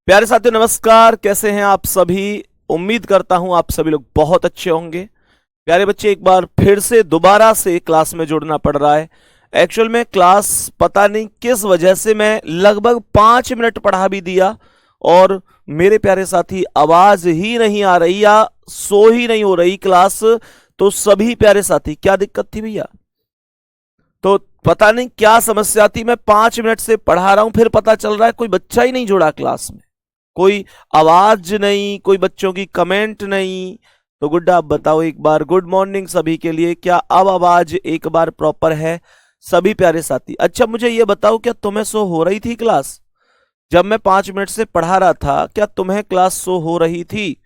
प्यारे साथियों नमस्कार। कैसे हैं आप सभी। उम्मीद करता हूं आप सभी लोग बहुत अच्छे होंगे। प्यारे बच्चे, एक बार फिर से दोबारा से क्लास में जुड़ना पड़ रहा है। एक्चुअल में क्लास पता नहीं किस वजह से मैं लगभग 5 मिनट पढ़ा भी दिया और मेरे प्यारे साथी आवाज ही नहीं आ रही या सो ही नहीं हो रही क्लास। तो सभी प्यारे साथी, क्या दिक्कत थी भैया? तो पता नहीं क्या समस्या थी। मैं 5 मिनट से पढ़ा रहा हूं, फिर पता चल रहा है कोई बच्चा ही नहीं जुड़ा क्लास में, कोई आवाज नहीं, कोई बच्चों की कमेंट नहीं। तो गुड्डा आप बताओ एक बार। गुड मॉर्निंग सभी के लिए। क्या अब आवाज एक बार प्रॉपर है सभी प्यारे साथी? अच्छा मुझे ये बताओ, क्या तुम्हें शो हो रही थी क्लास जब मैं 5 मिनट से पढ़ा रहा था? क्या तुम्हें क्लास शो हो रही थी?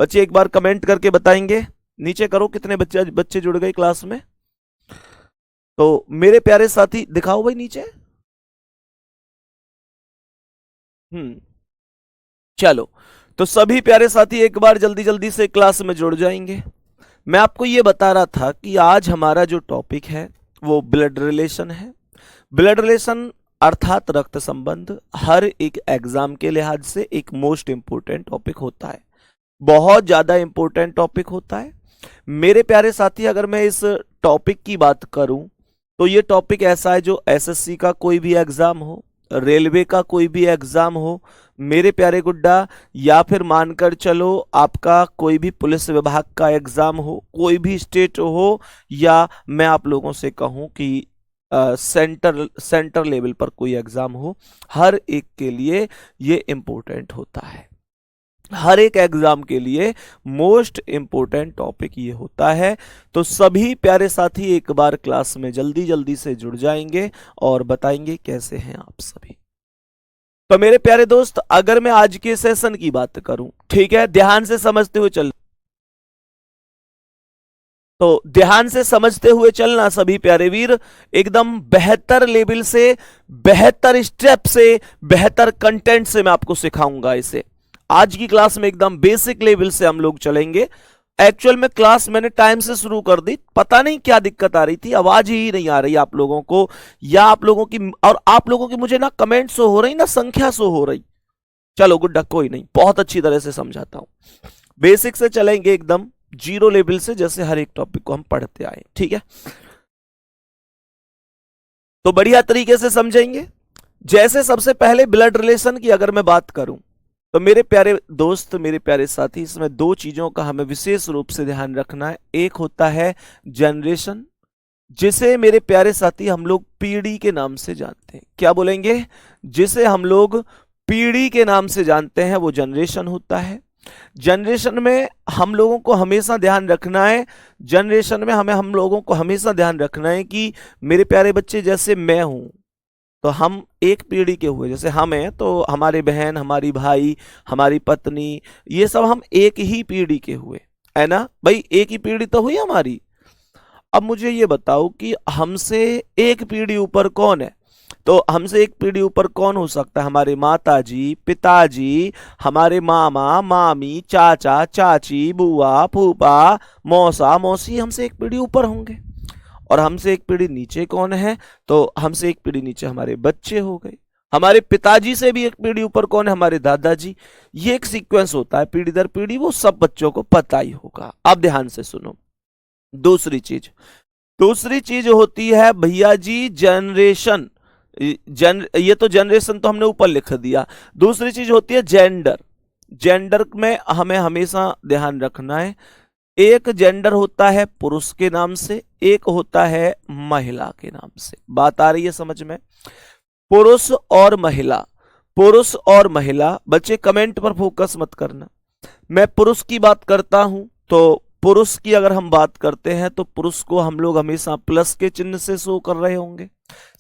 बच्चे एक बार कमेंट करके बताएंगे। नीचे करो कितने बच्चे बच्चे जुड़ गए क्लास में। तो मेरे प्यारे साथी दिखाओ भाई नीचे। हम्म चलो, तो सभी प्यारे साथी एक बार जल्दी जल्दी से क्लास में जुड़ जाएंगे। मैं आपको ये बता रहा था कि आज हमारा जो टॉपिक है वो ब्लड रिलेशन है। ब्लड रिलेशन अर्थात रक्त संबंध हर एक एग्जाम के लिहाज से एक मोस्ट इंपोर्टेंट टॉपिक होता है, बहुत ज्यादा इंपॉर्टेंट टॉपिक होता है। मेरे प्यारे साथी, अगर मैं इस टॉपिक की बात करूं तो ये टॉपिक ऐसा है जो एसएससी का कोई भी एग्जाम हो, रेलवे का कोई भी एग्जाम हो मेरे प्यारे गुड्डा, या फिर मानकर चलो आपका कोई भी पुलिस विभाग का एग्जाम हो, कोई भी स्टेट हो, या मैं आप लोगों से कहूं कि सेंटर लेवल पर कोई एग्जाम हो, हर एक के लिए ये इंपॉर्टेंट होता है। हर एक एग्जाम के लिए मोस्ट इंपोर्टेंट टॉपिक ये होता है। तो सभी प्यारे साथी एक बार क्लास में जल्दी जल्दी से जुड़ जाएंगे और बताएंगे कैसे हैं आप सभी। तो मेरे प्यारे दोस्त, अगर मैं आज के सेशन की बात करूं, ठीक है, ध्यान से समझते हुए चल तो ध्यान से समझते हुए चलना सभी प्यारे वीर। एकदम बेहतर लेवल से, बेहतर स्टेप से, बेहतर कंटेंट से मैं आपको सिखाऊंगा इसे। आज की क्लास में एकदम बेसिक लेवल से हम लोग चलेंगे। एक्चुअल में क्लास मैंने टाइम से शुरू कर दी, पता नहीं क्या दिक्कत आ रही थी, आवाज ही नहीं आ रही आप लोगों को, या आप लोगों की, और आप लोगों की मुझे ना कमेंट शो हो रही ना संख्या शो हो रही। चलो गुड्डा कोई नहीं, बहुत अच्छी तरह से समझाता हूं। बेसिक से चलेंगे एकदम जीरो लेवल से, जैसे हर एक टॉपिक को हम पढ़ते आए, ठीक है। तो बढ़िया तरीके से समझेंगे। जैसे सबसे पहले ब्लड रिलेशन की अगर मैं बात करूं तो मेरे प्यारे दोस्त, मेरे प्यारे साथी, इसमें दो चीजों का हमें विशेष रूप से ध्यान रखना है। एक होता है जनरेशन, जिसे मेरे प्यारे साथी हम लोग पीढ़ी के नाम से जानते हैं। क्या बोलेंगे? जिसे हम लोग पीढ़ी के नाम से जानते हैं वो जनरेशन होता है। जनरेशन में हम लोगों को हमेशा ध्यान रखना है, जनरेशन में हम लोगों को हमेशा ध्यान रखना है कि मेरे प्यारे बच्चे, जैसे मैं हूं तो हम एक पीढ़ी के हुए, जैसे हम हैं तो हमारे बहन, हमारी भाई, हमारी पत्नी, ये सब हम एक ही पीढ़ी के हुए, है ना भाई? एक ही पीढ़ी तो हुई हमारी। अब मुझे ये बताओ कि हमसे एक पीढ़ी ऊपर कौन है? तो हमसे एक पीढ़ी ऊपर कौन हो सकता है? हमारे माताजी, पिताजी, हमारे मामा, मामी, चाचा, चाची, बुआ, फूफा, मौसा, मौसी, हमसे एक पीढ़ी ऊपर होंगे। और हमसे एक पीढ़ी नीचे कौन है? तो हमसे एक पीढ़ी नीचे हमारे बच्चे हो गए। हमारे पिताजी से भी एक पीढ़ी ऊपर कौन है? हमारे दादाजी। ये एक सीक्वेंस होता है पीढ़ी दर पीढ़ी, वो सब बच्चों को पता ही होगा। अब ध्यान से सुनो। दूसरी चीज होती है भैया जी जनरेशन। ये तो जनरेशन तो हमने ऊपर लिख दिया। दूसरी चीज होती है जेंडर। जेंडर में हमें हमेशा ध्यान रखना है, एक जेंडर होता है पुरुष के नाम से, एक होता है महिला के नाम से। बात आ रही है समझ में? पुरुष और महिला, पुरुष और महिला। बच्चे कमेंट पर फोकस मत करना। मैं पुरुष की बात करता हूं तो पुरुष की अगर हम बात करते हैं तो पुरुष को हम लोग हमेशा प्लस के चिन्ह से शो कर रहे होंगे,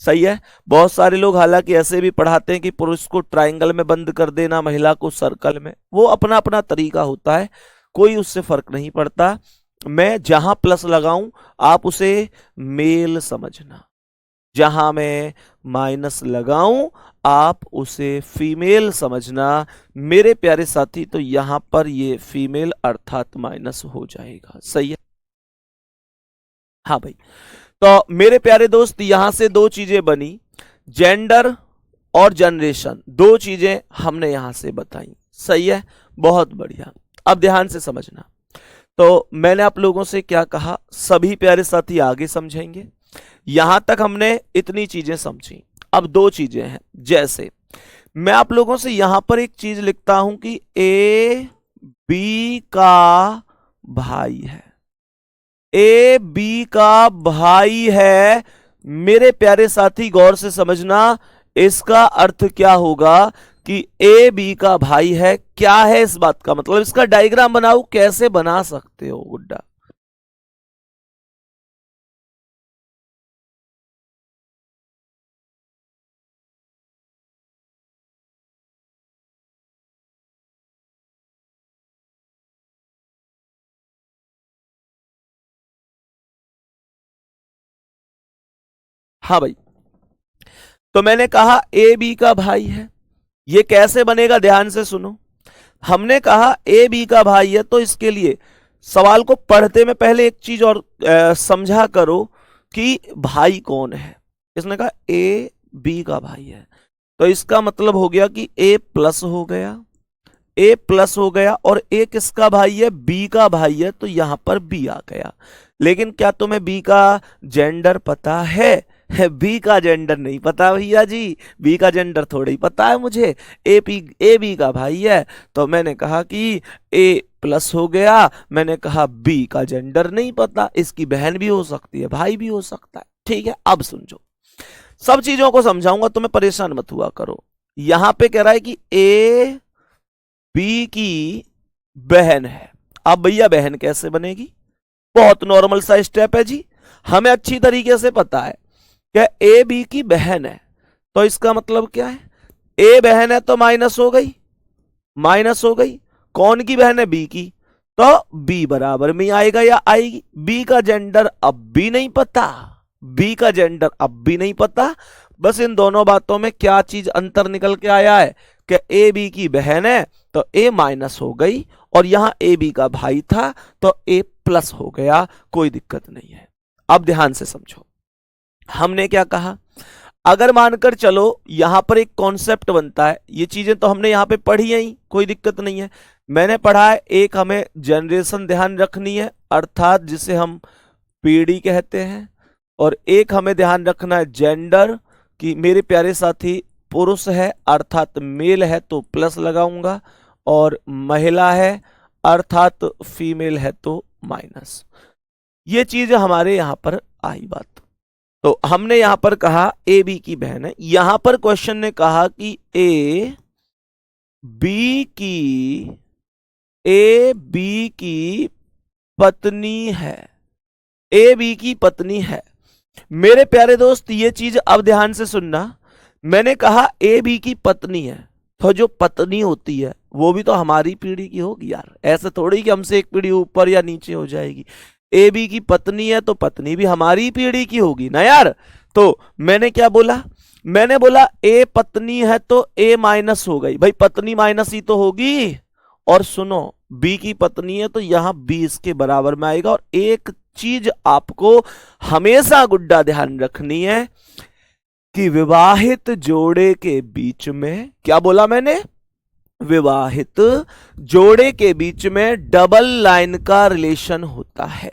सही है। बहुत सारे लोग हालांकि ऐसे भी पढ़ाते हैं कि पुरुष को ट्रायंगल में बंद कर देना, महिला को सर्कल में। वो अपना अपना तरीका होता है, कोई उससे फर्क नहीं पड़ता। मैं जहां प्लस लगाऊं आप उसे मेल समझना, जहां मैं माइनस लगाऊं आप उसे फीमेल समझना मेरे प्यारे साथी। तो यहां पर ये फीमेल अर्थात माइनस हो जाएगा, सही है। हाँ भाई, तो मेरे प्यारे दोस्त यहां से दो चीजें बनी, जेंडर और जनरेशन, दो चीजें हमने यहां से बताई। सही है, बहुत बढ़िया। अब ध्यान से समझना। तो मैंने आप लोगों से क्या कहा, सभी प्यारे साथी आगे समझेंगे। यहां तक हमने इतनी चीजें समझी। अब दो चीजें हैं, जैसे मैं आप लोगों से यहां पर एक चीज लिखता हूं कि ए बी का भाई है, ए बी का भाई है। मेरे प्यारे साथी गौर से समझना, इसका अर्थ क्या होगा कि ए बी का भाई है। क्या है इस बात का मतलब, इसका डायग्राम बनाओ, कैसे बना सकते हो गुड्डा? हाँ भाई, तो मैंने कहा ए बी का भाई है, ये कैसे बनेगा ध्यान से सुनो। हमने कहा ए बी का भाई है, तो इसके लिए सवाल को पढ़ते में पहले एक चीज और समझा करो कि भाई कौन है। इसने कहा ए बी का भाई है, तो इसका मतलब हो गया कि ए प्लस हो गया, ए प्लस हो गया, और ए किसका भाई है, बी का भाई है, तो यहां पर बी आ गया। लेकिन क्या तुम्हें बी का जेंडर पता है? बी का जेंडर नहीं पता भैया जी, बी का जेंडर थोड़ा ही पता है मुझे। ए बी का भाई है, तो मैंने कहा कि ए प्लस हो गया। मैंने कहा बी का जेंडर नहीं पता, इसकी बहन भी हो सकती है, भाई भी हो सकता है। ठीक है, अब समझो, सब चीजों को समझाऊंगा, तुम्हें परेशान मत हुआ करो। यहां पे कह रहा है कि ए बी की बहन है। अब भैया बहन कैसे बनेगी? बहुत नॉर्मल सा स्टेप है जी, हमें अच्छी तरीके से पता है क्या ए बी की बहन है। तो इसका मतलब क्या है, ए बहन है तो माइनस हो गई, माइनस हो गई। कौन की बहन है? बी की, तो बी बराबर में आएगा या आएगी। बी का जेंडर अब भी नहीं पता, बी का जेंडर अब भी नहीं पता। बस इन दोनों बातों में क्या चीज अंतर निकल के आया है कि ए बी की बहन है तो ए माइनस हो गई, और यहां ए बी का भाई था तो ए प्लस हो गया, कोई दिक्कत नहीं है। अब ध्यान से समझो, हमने क्या कहा, अगर मानकर चलो यहां पर एक कॉन्सेप्ट बनता है, ये चीजें तो हमने यहां पे पढ़ी ही, कोई दिक्कत नहीं है। मैंने पढ़ा है, एक हमें जनरेशन ध्यान रखनी है, अर्थात जिसे हम पीढ़ी कहते हैं, और एक हमें ध्यान रखना है जेंडर, कि मेरे प्यारे साथी पुरुष है अर्थात मेल है तो प्लस लगाऊंगा, और महिला है अर्थात फीमेल है तो माइनस। ये चीज हमारे यहां पर आई बात। तो हमने यहां पर कहा ए बी की बहन है, यहां पर क्वेश्चन ने कहा कि बी की ए बी की पत्नी है, ए बी की पत्नी है। मेरे प्यारे दोस्त ये चीज अब ध्यान से सुनना, मैंने कहा ए बी की पत्नी है, तो जो पत्नी होती है वो भी तो हमारी पीढ़ी की होगी यार, ऐसे थोड़ी कि हमसे एक पीढ़ी ऊपर या नीचे हो जाएगी। ए बी की पत्नी है तो पत्नी भी हमारी पीढ़ी की होगी ना यार। तो मैंने क्या बोला, मैंने बोला ए पत्नी है तो ए माइनस हो गई, भाई पत्नी माइनस ही तो होगी। और सुनो, बी की पत्नी है तो यहां बी इसके बराबर में आएगा। और एक चीज आपको हमेशा गुड्डा ध्यान रखनी है कि विवाहित जोड़े के बीच में, क्या बोला मैंने, विवाहित जोड़े के बीच में डबल लाइन का रिलेशन होता है।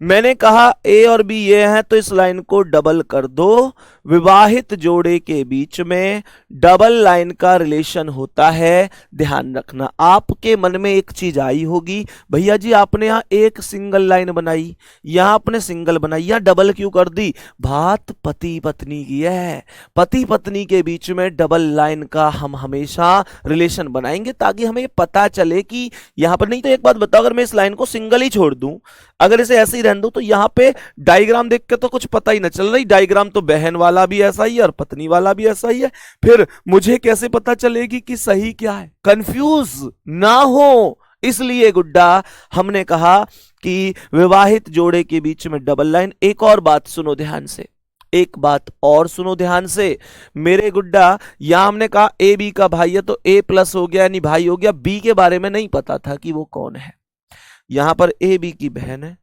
मैंने कहा ए और बी ये हैं तो इस लाइन को डबल कर दो। विवाहित जोड़े के बीच में डबल लाइन का रिलेशन होता है। ध्यान रखना, आपके मन में एक चीज आई होगी, भैया जी आपने यहां एक सिंगल लाइन बनाई, यहां आपने सिंगल बनाई, यहां डबल क्यों कर दी? बात पति पत्नी की है, पति पत्नी के बीच में डबल लाइन का हम हमेशा रिलेशन बनाएंगे ताकि हमें पता चले कि यहां पर। नहीं तो एक बात बताओ, अगर मैं इस लाइन को सिंगल ही छोड़ दूं, अगर इसे ऐसे ही रहने दूं, तो यहां पे डायग्राम देख के तो कुछ पता ही ना चल रही, डायग्राम तो बहन वाला भी ऐसा ही है और पत्नी वाला भी ऐसा ही है, फिर मुझे कैसे पता चलेगी कि सही क्या है? कंफ्यूज ना हो, इसलिए गुड्डा हमने कहा कि विवाहित जोड़े के बीच में डबल लाइन। एक और बात सुनो ध्यान से, एक बात और सुनो ध्यान से मेरे गुड्डा, यहां हमने कहा ए बी का भाई है तो ए प्लस हो गया यानी भाई हो गया। बी के बारे में नहीं पता था कि वो कौन है, यहां पर ए बी की बहन है,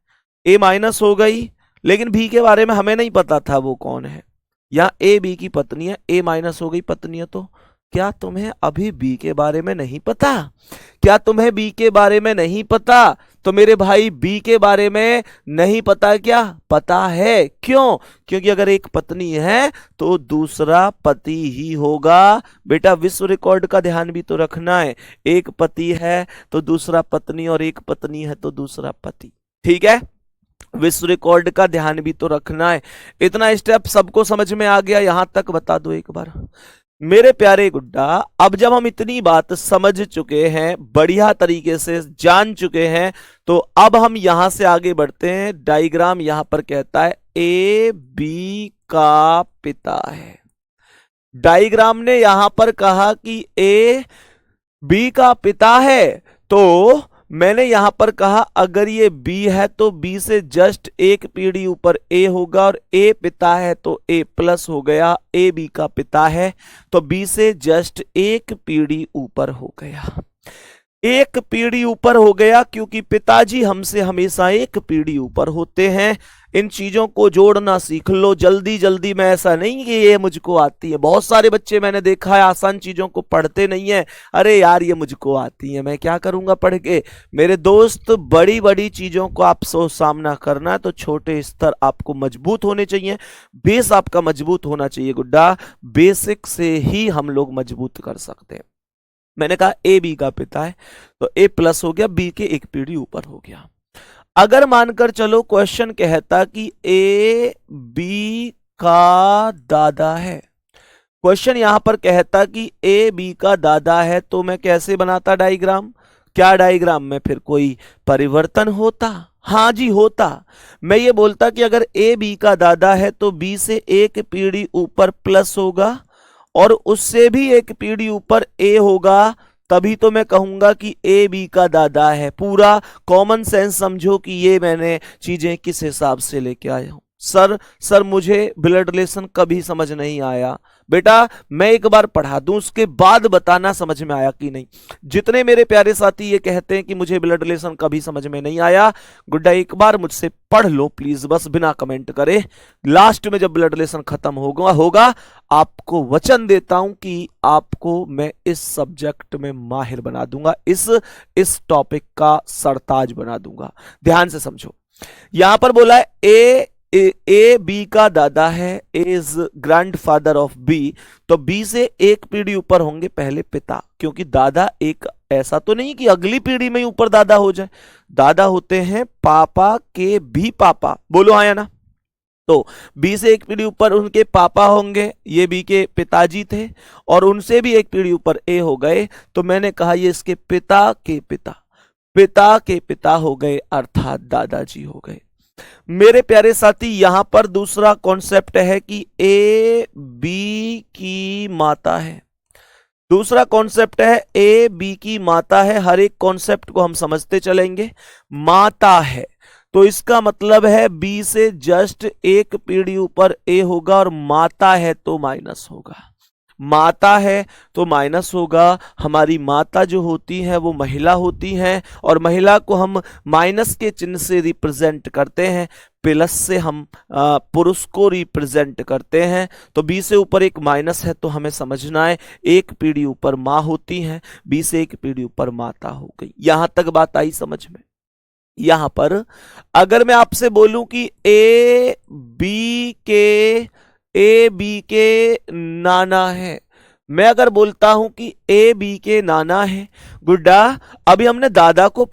ए माइनस हो गई, लेकिन बी के बारे में हमें नहीं पता था वो कौन है। यहाँ ए बी की पत्नी है, ए माइनस हो गई पत्नी है। तो क्या तुम्हें अभी बी के बारे में नहीं पता? क्या तुम्हें बी के बारे में नहीं पता? तो मेरे भाई बी के बारे में नहीं पता, क्या पता है? क्यों? क्योंकि अगर एक पत्नी है तो दूसरा पति ही होगा। बेटा विश्व रिकॉर्ड का ध्यान भी तो रखना है। एक पति है तो दूसरा पत्नी, और एक पत्नी है तो दूसरा पति। ठीक है, विश्व रिकॉर्ड का ध्यान भी तो रखना है। इतना स्टेप सबको समझ में आ गया? यहां तक बता दो एक बार मेरे प्यारे गुड्डा। अब जब हम इतनी बात समझ चुके हैं, बढ़िया तरीके से जान चुके हैं, तो अब हम यहां से आगे बढ़ते हैं। डायग्राम यहां पर कहता है ए बी का पिता है। डायग्राम ने यहां पर कहा कि ए बी का पिता है, तो मैंने यहां पर कहा अगर ये B है तो B से जस्ट एक पीढ़ी ऊपर A होगा, और A पिता है तो A प्लस हो गया। A B का पिता है तो B से जस्ट एक पीढ़ी ऊपर हो गया। एक पीढ़ी ऊपर हो गया क्योंकि पिताजी हमसे हमेशा एक पीढ़ी ऊपर होते हैं। इन चीजों को जोड़ना सीख लो जल्दी जल्दी में। ऐसा नहीं कि ये मुझको आती है, बहुत सारे बच्चे मैंने देखा है आसान चीजों को पढ़ते नहीं है। अरे यार ये मुझको आती है, मैं क्या करूंगा पढ़ के। मेरे दोस्त बड़ी बड़ी चीजों को आपसे सामना करना है तो छोटे स्तर आपको मजबूत होने चाहिए, बेस आपका मजबूत होना चाहिए गुड्डा। बेसिक से ही हम लोग मजबूत कर सकते हैं। मैंने कहा ए बी का पिता है तो ए प्लस हो गया, बी के एक पीढ़ी ऊपर हो गया। अगर मानकर चलो क्वेश्चन कहता कि ए बी का दादा है, क्वेश्चन यहां पर कहता कि ए बी का दादा है, तो मैं कैसे बनाता डायग्राम? क्या डायग्राम में फिर कोई परिवर्तन होता? हाँ जी होता। मैं ये बोलता कि अगर ए बी का दादा है तो बी से एक पीढ़ी ऊपर प्लस होगा और उससे भी एक पीढ़ी ऊपर ए होगा, तभी तो मैं कहूंगा कि ए बी का दादा है। पूरा कॉमन सेंस समझो कि ये मैंने चीजें किस हिसाब से लेके आया हूं। सर मुझे ब्लड रिलेशन कभी समझ नहीं आया। बेटा मैं एक बार पढ़ा दूं उसके बाद बताना समझ में आया कि नहीं। जितने मेरे प्यारे साथी ये कहते हैं कि मुझे ब्लड रिलेशन कभी समझ में नहीं आया, गुड्डा एक बार मुझसे पढ़ लो प्लीज, बस बिना कमेंट करे। लास्ट में जब ब्लड रिलेशन खत्म होगा आपको वचन देता हूं कि आपको मैं इस सब्जेक्ट में माहिर बना दूंगा, इस टॉपिक का सरताज बना दूंगा। ध्यान से समझो, यहां पर बोला है ए बी का दादा है, ए इज ग्रैंडफादर ऑफ बी, तो बी से एक पीढ़ी ऊपर होंगे पहले पिता, क्योंकि दादा एक ऐसा तो नहीं कि अगली पीढ़ी में ऊपर दादा हो जाए। दादा होते हैं पापा के भी पापा, बोलो हाँ या ना। तो बी से एक पीढ़ी ऊपर उनके पापा होंगे, ये बी के पिताजी थे, और उनसे भी एक पीढ़ी ऊपर ए हो गए, तो मैंने कहा ये इसके पिता के पिता हो गए, अर्थात दादाजी हो गए। मेरे प्यारे साथी यहां पर दूसरा कॉन्सेप्ट है कि ए बी की माता है। दूसरा कॉन्सेप्ट है ए बी की माता है। हर एक कॉन्सेप्ट को हम समझते चलेंगे। माता है तो इसका मतलब है बी से जस्ट एक पीढ़ी ऊपर ए होगा, और माता है तो माइनस होगा। माता है तो माइनस होगा। हमारी माता जो होती है वो महिला होती हैं, और महिला को हम माइनस के चिन्ह से रिप्रेजेंट करते हैं, प्लस से हम पुरुष को रिप्रेजेंट करते हैं। तो बी से ऊपर एक माइनस है तो हमें समझना है एक पीढ़ी ऊपर माँ होती है, बी से एक पीढ़ी ऊपर माता हो गई। यहां तक बात आई समझ में? यहां पर अगर मैं आपसे बोलूं कि ए बी के नाना है, मैं अगर बोलता हूं कि ए बी के नाना है, गुड्डा अभी हमने दादा को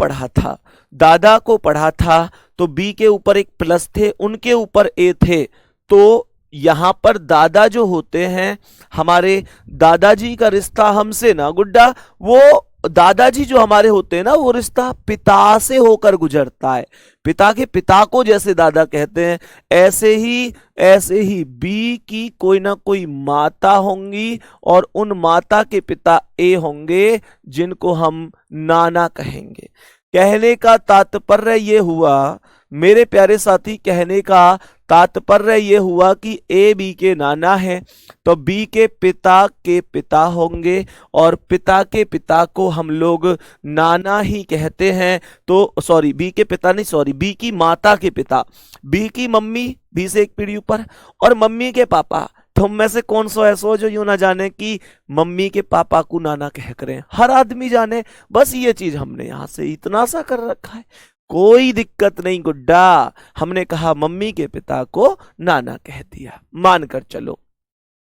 पढ़ा था तो बी के ऊपर एक प्लस थे, उनके ऊपर ए थे, तो यहां पर दादा जो होते हैं, हमारे दादाजी का रिश्ता हमसे ना गुड्डा, वो दादाजी जो हमारे होते हैं ना, वो रिश्ता पिता से होकर गुजरता है। पिता के पिता को जैसे दादा कहते हैं, ऐसे ही बी की कोई ना कोई माता होंगी, और उन माता के पिता ए होंगे जिनको हम नाना कहेंगे। कहने का तात्पर्य ये हुआ मेरे प्यारे साथी, कहने का तात्पर्य ये हुआ कि ए बी के नाना है तो बी के पिता होंगे, और पिता के पिता को हम लोग नाना ही कहते हैं। तो सॉरी बी के पिता नहीं, सॉरी बी की माता के पिता, बी की मम्मी बी से एक पीढ़ी ऊपर, और मम्मी के पापा तुम में से कौन सो ऐसा हो जो यूं ना जाने कि मम्मी के पापा को नाना कह करें? हर आदमी जाने। बस ये चीज हमने यहां से इतना सा कर रखा है, कोई दिक्कत नहीं गुड्डा। हमने कहा मम्मी के पिता को नाना कह दिया, मानकर चलो।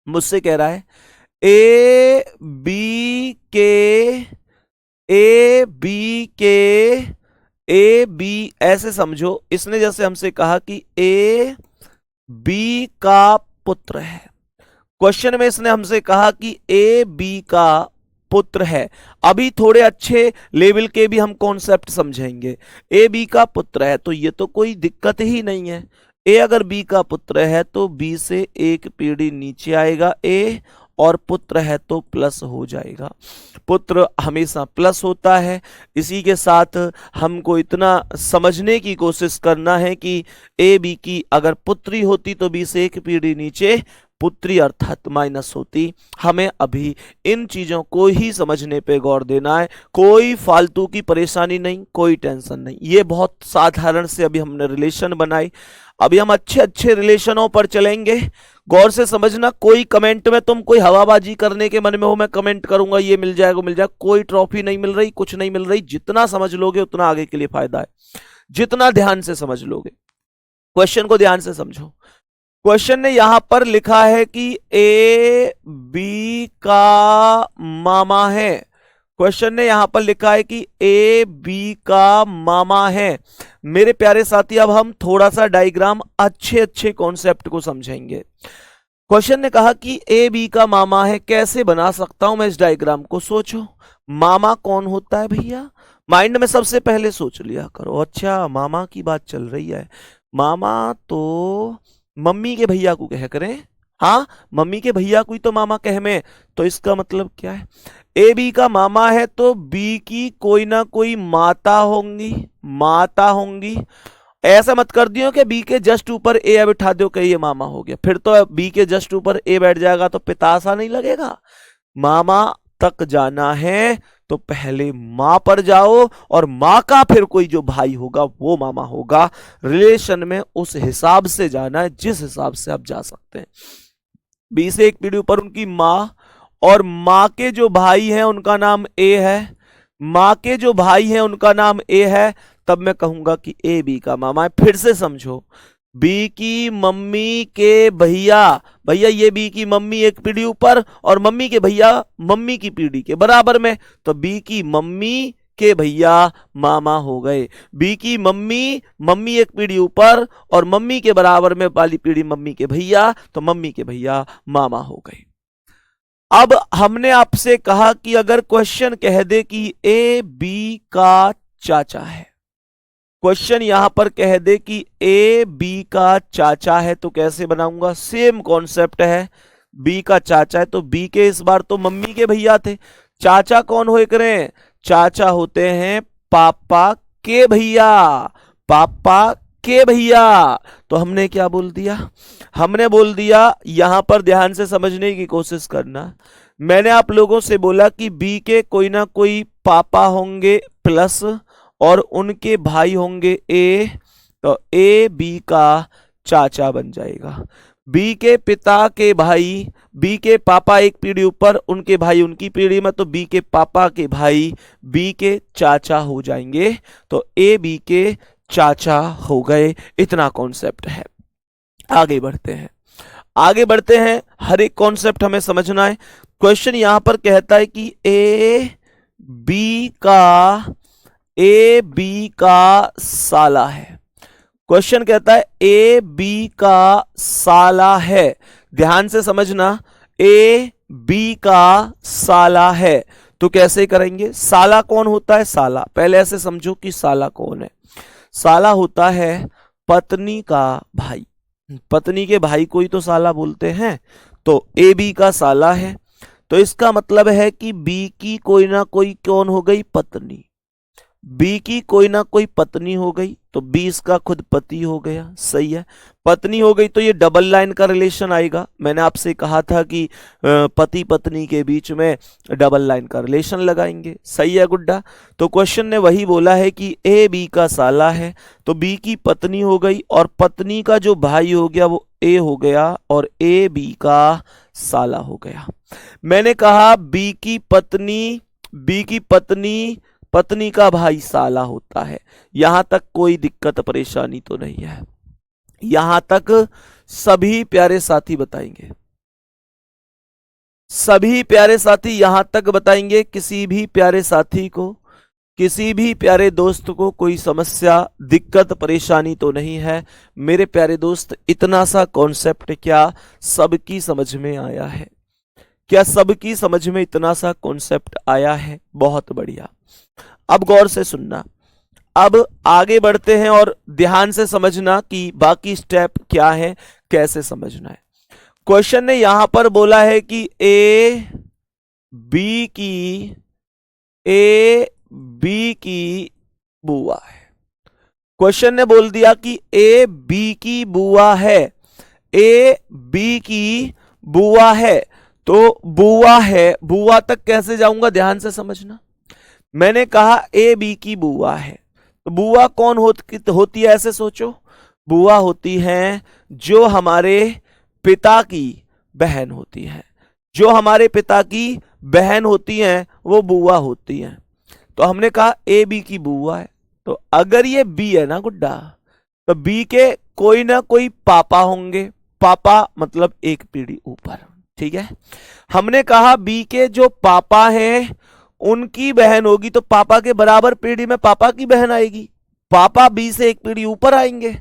मुझसे कह रहा है ए बी के ऐसे समझो, इसने जैसे हमसे कहा कि ए बी का पुत्र है। क्वेश्चन में इसने हमसे कहा कि ए बी का पुत्र है। अभी थोड़े अच्छे लेवल के भी हम कॉन्सेप्ट समझेंगे। ए बी का पुत्र है तो ये तो कोई दिक्कत ही नहीं है। ए अगर बी का पुत्र है तो बी से एक पीढ़ी नीचे आएगा ए, और पुत्र है तो प्लस हो जाएगा। पुत्र हमेशा प्लस होता है। इसी के साथ हमको इतना समझने की कोशिश करना है कि ए बी की अगर पुत्री होती तो बी से एक पीढ़ी नीचे पुत्री अर्थात माइनस होती। हमें अभी इन चीजों को ही समझने पे गौर देना है, कोई फालतू की परेशानी नहीं, कोई टेंशन नहीं। ये बहुत साधारण से अभी हमने रिलेशन बनाई, अभी हम अच्छे अच्छे रिलेशनों पर चलेंगे। गौर से समझना, कोई कमेंट में तुम कोई हवाबाजी करने के मन में हो मैं कमेंट करूंगा ये मिल जाएगा मिल जाएगा, कोई ट्रॉफी नहीं मिल रही, कुछ नहीं मिल रही। जितना समझ लोगे उतना आगे के लिए फायदा है, जितना ध्यान से समझ लोगे। क्वेश्चन को ध्यान से समझो। क्वेश्चन ने यहां पर लिखा है कि ए बी का मामा है। क्वेश्चन ने यहां पर लिखा है कि ए बी का मामा है। मेरे प्यारे साथी, अब हम थोड़ा सा डायग्राम अच्छे अच्छे कॉन्सेप्ट को समझेंगे। क्वेश्चन ने कहा कि ए बी का मामा है, कैसे बना सकता हूं मैं इस डायग्राम को? सोचो, मामा कौन होता है भैया? माइंड में सबसे पहले सोच लिया करो। अच्छा, मामा की बात चल रही है, मामा तो मम्मी के भैया को कह करें। हाँ, मम्मी के भैया को ही तो मामा कह में, तो इसका मतलब क्या है? ए बी का मामा है तो बी की कोई ना कोई माता होंगी, माता होंगी। ऐसा मत कर दियो कि बी के जस्ट ऊपर ए बिठा दो कि ये मामा हो गया, फिर तो बी के जस्ट ऊपर ए बैठ जाएगा तो पितासा नहीं लगेगा। मामा तक जाना है तो पहले मां पर जाओ, और मां का फिर कोई जो भाई होगा वो मामा होगा। रिलेशन में उस हिसाब से जाना है जिस हिसाब से आप जा सकते हैं। बी से एक पीढ़ी ऊपर उनकी मां, और मां के जो भाई हैं उनका नाम ए है, मां के जो भाई हैं उनका नाम ए है, तब मैं कहूंगा कि ए बी का मामा है। फिर से समझो, बी की मम्मी के भैया, भैया ये बी की मम्मी एक पीढ़ी ऊपर और मम्मी के भैया मम्मी की पीढ़ी के बराबर में, तो बी की मम्मी के भैया मामा हो गए। बी की मम्मी, मम्मी एक पीढ़ी ऊपर और मम्मी के बराबर में वाली पीढ़ी मम्मी के भैया, तो मम्मी के भैया मामा हो गए। अब हमने आपसे कहा कि अगर क्वेश्चन कह दे कि ए बी का चाचा है, क्वेश्चन यहां पर कह दे कि ए बी का चाचा है, तो कैसे बनाऊंगा? सेम कॉन्सेप्ट है, बी का चाचा है तो बी के इस बार तो मम्मी के भैया थे, चाचा कौन हो करें? चाचा होते हैं पापा के भैया, पापा के भैया। तो हमने क्या बोल दिया? हमने बोल दिया, यहां पर ध्यान से समझने की कोशिश करना। मैंने आप लोगों से बोला कि बी के कोई ना कोई पापा होंगे प्लस, और उनके भाई होंगे ए, तो ए बी का चाचा बन जाएगा। बी के पिता के भाई, बी के पापा एक पीढ़ी ऊपर उनके भाई उनकी पीढ़ी में, तो बी के पापा के भाई बी के चाचा हो जाएंगे, तो ए बी के चाचा हो गए। इतना कॉन्सेप्ट है। आगे बढ़ते हैं, आगे बढ़ते हैं, हर एक कॉन्सेप्ट हमें समझना है। क्वेश्चन यहां पर कहता है कि ए बी का साला है। क्वेश्चन कहता है ए बी का साला है। ध्यान से समझना, ए बी का साला है तो कैसे करेंगे? साला कौन होता है? साला पहले ऐसे समझो कि साला कौन है। साला होता है पत्नी का भाई, पत्नी के भाई को ही तो साला बोलते हैं, तो ए बी का साला है, तो इसका मतलब है कि बी की कोई ना कोई कौन हो गई? पत्नी। बी की कोई ना कोई पत्नी हो गई, तो बी इसका खुद पति हो गया, सही है। पत्नी हो गई तो ये डबल लाइन का रिलेशन आएगा। मैंने आपसे कहा था कि पति पत्नी के बीच में डबल लाइन का रिलेशन लगाएंगे, सही है गुड्डा। तो क्वेश्चन ने वही बोला है कि ए बी का साला है, तो बी की पत्नी हो गई और पत्नी का जो भाई हो गया वो ए हो गया और ए बी का साला हो गया। मैंने कहा बी की पत्नी पत्नी का भाई साला होता है। यहां तक कोई दिक्कत परेशानी तो नहीं है, यहां तक सभी प्यारे साथी बताएंगे, सभी प्यारे साथी यहां तक बताएंगे। किसी भी प्यारे साथी को, किसी भी प्यारे दोस्त को कोई समस्या दिक्कत परेशानी तो नहीं है। मेरे प्यारे दोस्त, इतना सा कॉन्सेप्ट क्या सबकी समझ में आया है? क्या सबकी समझ में इतना सा कॉन्सेप्ट आया है? बहुत बढ़िया। अब गौर से सुनना, अब आगे बढ़ते हैं और ध्यान से समझना कि बाकी स्टेप क्या है, कैसे समझना है। क्वेश्चन ने यहां पर बोला है कि ए बी की बुआ है। क्वेश्चन ने बोल दिया कि ए बी की बुआ है, ए बी की बुआ है। तो बुआ है, बुआ तक कैसे जाऊंगा ध्यान से समझना। मैंने कहा ए बी की बुआ है, तो बुआ कौन होती है? ऐसे सोचो, बुआ होती है जो हमारे पिता की बहन होती है, जो हमारे पिता की बहन होती हैं वो बुआ होती हैं। तो हमने कहा ए बी की बुआ है, तो अगर ये बी है ना गुड्डा, तो बी के कोई ना कोई पापा होंगे, पापा मतलब एक पीढ़ी ऊपर, ठीक है। हमने कहा बी के जो पापा हैं उनकी बहन होगी, तो पापा के बराबर पीढ़ी में पापा की बहन आएगी, पापा बी से एक पीढ़ी ऊपर आएंगे।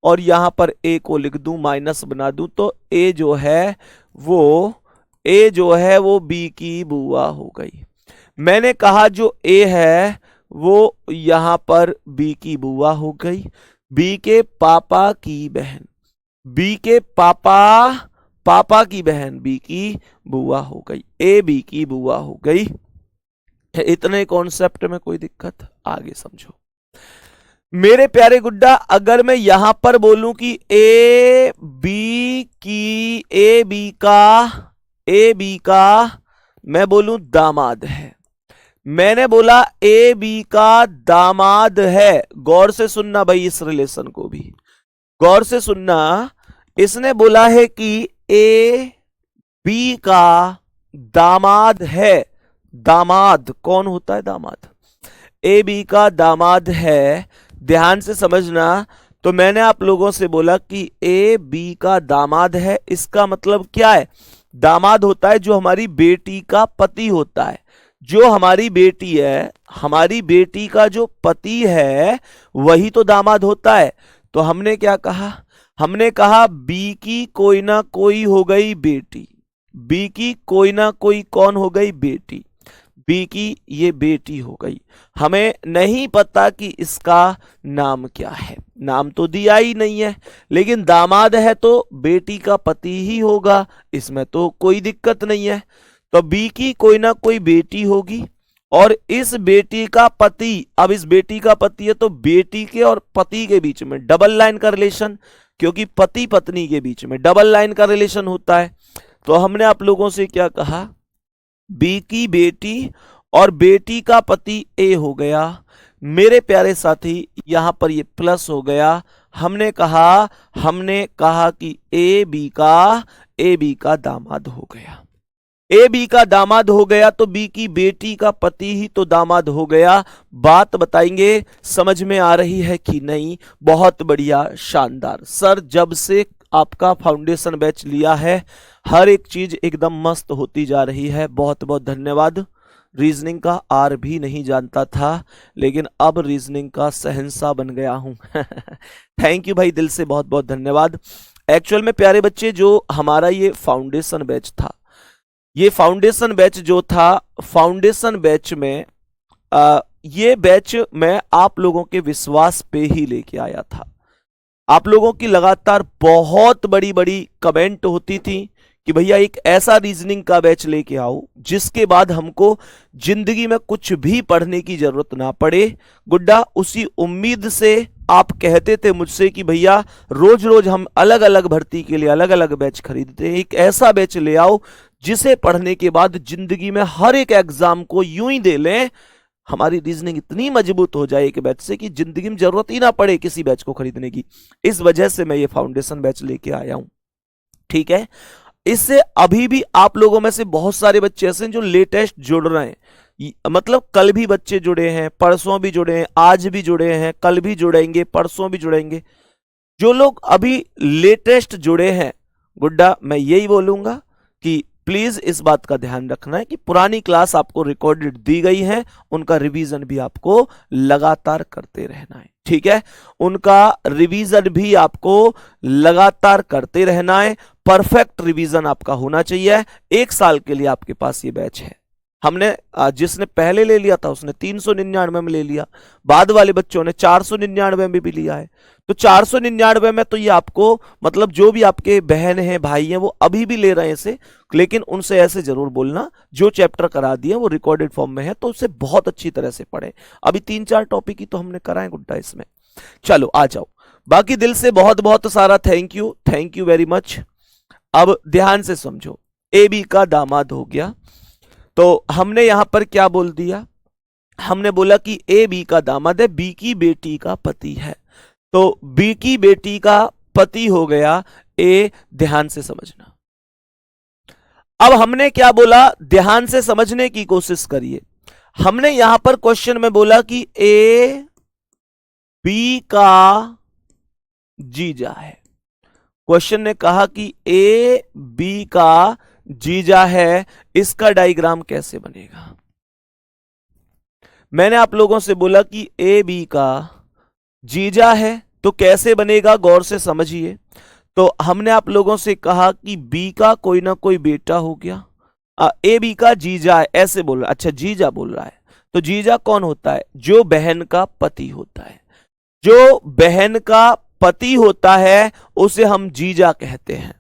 और यहां पर ए को लिख दूं, माइनस बना दूं, तो ए जो है वो बी की बुआ हो गई। मैंने कहा जो ए है वो यहां पर बी की बुआ हो गई, बी के पापा की बहन, बी के पापा की बहन बी की बुआ हो गई, ए बी की बुआ हो गई। इतने कॉन्सेप्ट में कोई दिक्कत? आगे समझो मेरे प्यारे गुड्डा। अगर मैं यहां पर बोलूं कि ए बी का मैं बोलूं दामाद है, मैंने बोला ए बी का दामाद है। गौर से सुनना भाई, इस रिलेशन को भी गौर से सुनना। इसने बोला है कि ए बी का दामाद है। दामाद कौन होता है? दामाद ए बी का दामाद है, ध्यान से समझना। तो मैंने आप लोगों से बोला कि ए बी का दामाद है, इसका मतलब क्या है? दामाद होता है जो हमारी बेटी का पति होता है, जो हमारी बेटी है, हमारी बेटी का जो पति है वही तो दामाद होता है। तो हमने क्या कहा? हमने कहा बी की कोई ना कोई हो गई बेटी, बी की कोई ना कोई कौन हो गई? बेटी, बी की ये बेटी हो गई। हमें नहीं पता कि इसका नाम क्या है, नाम तो दिया ही नहीं है, लेकिन दामाद है तो बेटी का पति ही होगा, इसमें तो कोई दिक्कत नहीं है। तो बी की कोई ना कोई बेटी होगी और इस बेटी का पति, अब इस बेटी का पति है तो बेटी के और पति के बीच में डबल लाइन का रिलेशन, क्योंकि पति पत्नी के बीच में डबल लाइन का रिलेशन होता है। तो हमने आप लोगों से क्या कहा? बी की बेटी और बेटी का पति ए हो गया। मेरे प्यारे साथी यहां पर ये प्लस हो गया। हमने कहा कि ए बी का दामाद हो गया, ए बी का दामाद हो गया, तो बी की बेटी का पति ही तो दामाद हो गया। बात बताएंगे समझ में आ रही है कि नहीं? बहुत बढ़िया, शानदार। सर जब से आपका फाउंडेशन बैच लिया है हर एक चीज एकदम मस्त होती जा रही है, बहुत बहुत धन्यवाद। रीजनिंग का आर भी नहीं जानता था, लेकिन अब रीजनिंग का शहंशाह बन गया हूं। थैंक यू भाई, दिल से बहुत बहुत धन्यवाद। एक्चुअल में प्यारे बच्चे, जो हमारा ये फाउंडेशन बैच था, ये फाउंडेशन बैच जो था, फाउंडेशन बैच में ये बैच मैं आप लोगों के विश्वास पे ही लेके आया था। आप लोगों की लगातार बहुत बड़ी बड़ी कमेंट होती थी कि भैया एक ऐसा रीजनिंग का बैच लेके आओ जिसके बाद हमको जिंदगी में कुछ भी पढ़ने की जरूरत ना पड़े। गुड्डा, उसी उम्मीद से आप कहते थे मुझसे कि भैया रोज रोज हम अलग अलग भर्ती के लिए अलग अलग बैच खरीदते हैं, एक ऐसा बैच ले आओ जिसे पढ़ने के बाद जिंदगी में हर एक एग्जाम को यूं ही दे लें। हमारी रीजनिंग इतनी मजबूत हो जाए एक बैच से कि जिंदगी में जरूरत ही ना पड़े किसी बैच को खरीदने की। इस वजह से मैं ये फाउंडेशन बैच लेके आया हूं, ठीक है। इससे अभी भी आप लोगों में से बहुत सारे बच्चे ऐसे हैं जो लेटेस्ट जुड़ रहे हैं, मतलब कल भी बच्चे जुड़े हैं, परसों भी जुड़े हैं, आज भी जुड़े हैं, कल भी जुड़ेंगे, परसों भी जुड़ेंगे। जो लोग अभी लेटेस्ट जुड़े हैं, गुड्डा मैं यही बोलूंगा कि प्लीज इस बात का ध्यान रखना है कि पुरानी क्लास आपको रिकॉर्डेड दी गई है, उनका रिवीजन भी आपको लगातार करते रहना है, ठीक है। उनका रिवीजन भी आपको लगातार करते रहना है। परफेक्ट रिवीजन आपका होना चाहिए। 1 साल के लिए आपके पास ये बैच है। हमने जिसने पहले ले लिया था उसने 399 में ले लिया, बाद वाले बच्चों ने 499 में भी लिया है। तो 499 में तो ये आपको, मतलब जो भी आपके बहन हैं भाई हैं वो अभी भी ले रहे हैं इसे, लेकिन उनसे ऐसे जरूर बोलना जो चैप्टर करा दिए वो रिकॉर्डेड फॉर्म में है तो उसे बहुत अच्छी तरह से पढ़ें। अभी 3-4 टॉपिक ही तो हमने कराए गुड्डा इसमें। चलो आ जाओ, बाकी दिल से बहुत बहुत सारा थैंक यू वेरी मच। अब ध्यान से समझो, ए बी का दामाद हो गया, तो हमने यहां पर क्या बोल दिया, हमने बोला कि ए बी का दामाद है, बी की बेटी का पति है, तो बी की बेटी का पति हो गया ए। ध्यान से समझना। अब हमने क्या बोला, ध्यान से समझने की कोशिश करिए। हमने यहां पर क्वेश्चन में बोला कि ए बी का जीजा है। क्वेश्चन ने कहा कि ए बी का जीजा है, इसका डायग्राम कैसे बनेगा। मैंने आप लोगों से बोला कि ए बी का जीजा है तो कैसे बनेगा, गौर से समझिए। तो हमने आप लोगों से कहा कि बी का कोई ना कोई बेटा हो गया, ए बी का जीजा है ऐसे बोल रहा है। अच्छा जीजा बोल रहा है, तो जीजा कौन होता है, जो बहन का पति होता है। जो बहन का पति होता है उसे हम जीजा कहते हैं।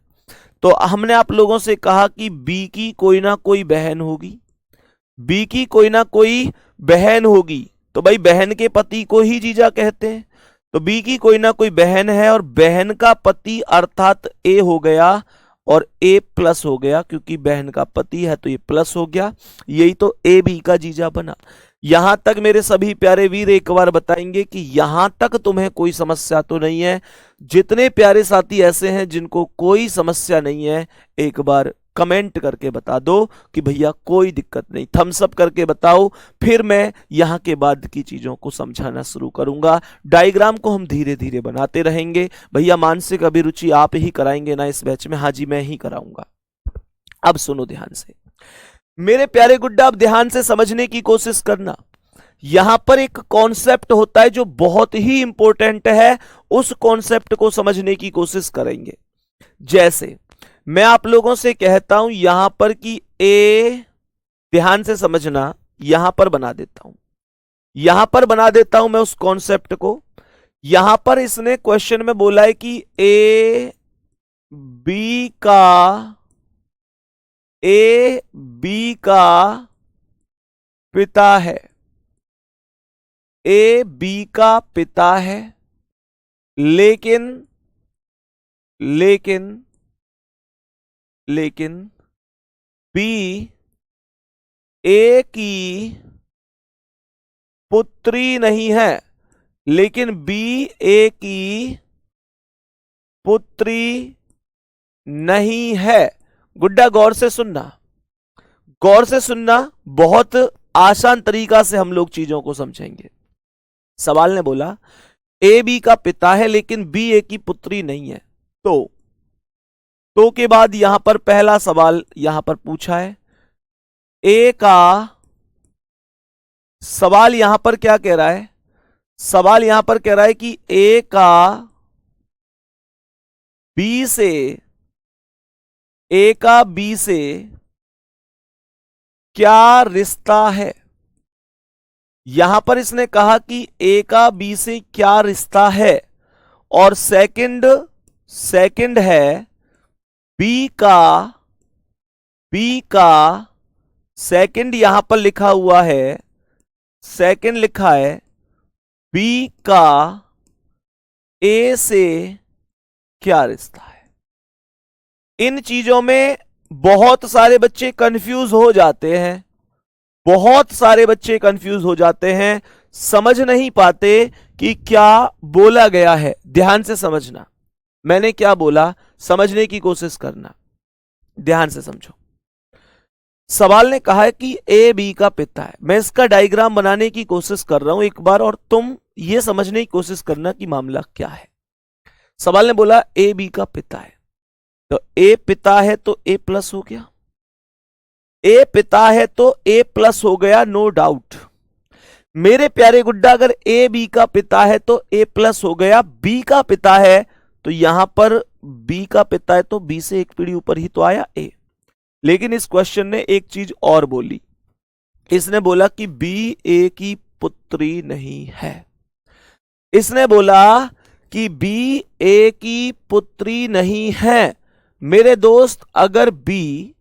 तो हमने आप लोगों से कहा कि बी की कोई ना कोई बहन होगी, बी की कोई ना कोई बहन होगी, तो भाई बहन के पति को ही जीजा कहते हैं। तो बी की कोई ना कोई बहन है और बहन का पति अर्थात ए हो गया और ए प्लस हो गया, क्योंकि बहन का पति है तो ये प्लस हो गया। यही तो ए बी का जीजा बना। यहां तक मेरे सभी प्यारे वीर एक बार बताएंगे कि यहां तक तुम्हें कोई समस्या तो नहीं है। जितने प्यारे साथी ऐसे हैं जिनको कोई समस्या नहीं है, एक बार कमेंट करके बता दो कि भैया कोई दिक्कत नहीं, थम्स अप करके बताओ, फिर मैं यहां के बाद की चीजों को समझाना शुरू करूंगा। डायग्राम को हम धीरे धीरे बनाते रहेंगे। भैया मानसिक अभिरुचि आप ही कराएंगे ना इस बैच में? हाँ जी मैं ही कराऊंगा। अब सुनो ध्यान से मेरे प्यारे गुड्डा, अब ध्यान से समझने की कोशिश करना। यहां पर एक कॉन्सेप्ट होता है जो बहुत ही इंपॉर्टेंट है, उस कॉन्सेप्ट को समझने की कोशिश करेंगे। जैसे मैं आप लोगों से कहता हूं यहां पर कि ए, ध्यान से समझना, यहां पर बना देता हूं, यहां पर बना देता हूं मैं उस कॉन्सेप्ट को। यहां पर इसने क्वेश्चन में बोला है कि ए बी का पिता है, ए बी का पिता है, लेकिन बी ए की पुत्री नहीं है, लेकिन बी ए की पुत्री नहीं है। गुड्डा गौर से सुनना, गौर से सुनना, बहुत आसान तरीका से हम लोग चीजों को समझेंगे। सवाल ने बोला ए बी का पिता है लेकिन बी ए की पुत्री नहीं है, तो के बाद यहां पर पहला सवाल यहां पर पूछा है। ए का सवाल यहां पर क्या कह रहा है, सवाल यहां पर कह रहा है कि ए का बी से क्या रिश्ता है। यहां पर इसने कहा कि ए का बी से क्या रिश्ता है, और सेकंड है बी का बी का सेकंड यहां पर लिखा हुआ है, सेकंड लिखा है बी का ए से क्या रिश्ता है। इन चीजों में बहुत सारे बच्चे कंफ्यूज हो जाते हैं, बहुत सारे बच्चे कंफ्यूज हो जाते हैं, समझ नहीं पाते कि क्या बोला गया है। ध्यान से समझना, मैंने क्या बोला समझने की कोशिश करना, ध्यान से समझो। सवाल ने कहा है कि ए बी का पिता है। मैं इसका डायग्राम बनाने की कोशिश कर रहा हूं एक बार, और तुम ये समझने की कोशिश करना कि मामला क्या है। सवाल ने बोला ए बी का पिता है, तो ए पिता है तो ए प्लस हो गया, ए पिता है तो ए प्लस हो गया, नो डाउट। मेरे प्यारे गुड्डा, अगर ए बी का पिता है तो ए प्लस हो गया, बी का पिता है तो यहां पर बी का पिता है तो बी से एक पीढ़ी ऊपर ही तो आया ए। लेकिन इस क्वेश्चन ने एक चीज और बोली, इसने बोला कि बी ए की पुत्री नहीं है। इसने बोला कि बी ए की पुत्री नहीं है। मेरे दोस्त, अगर बी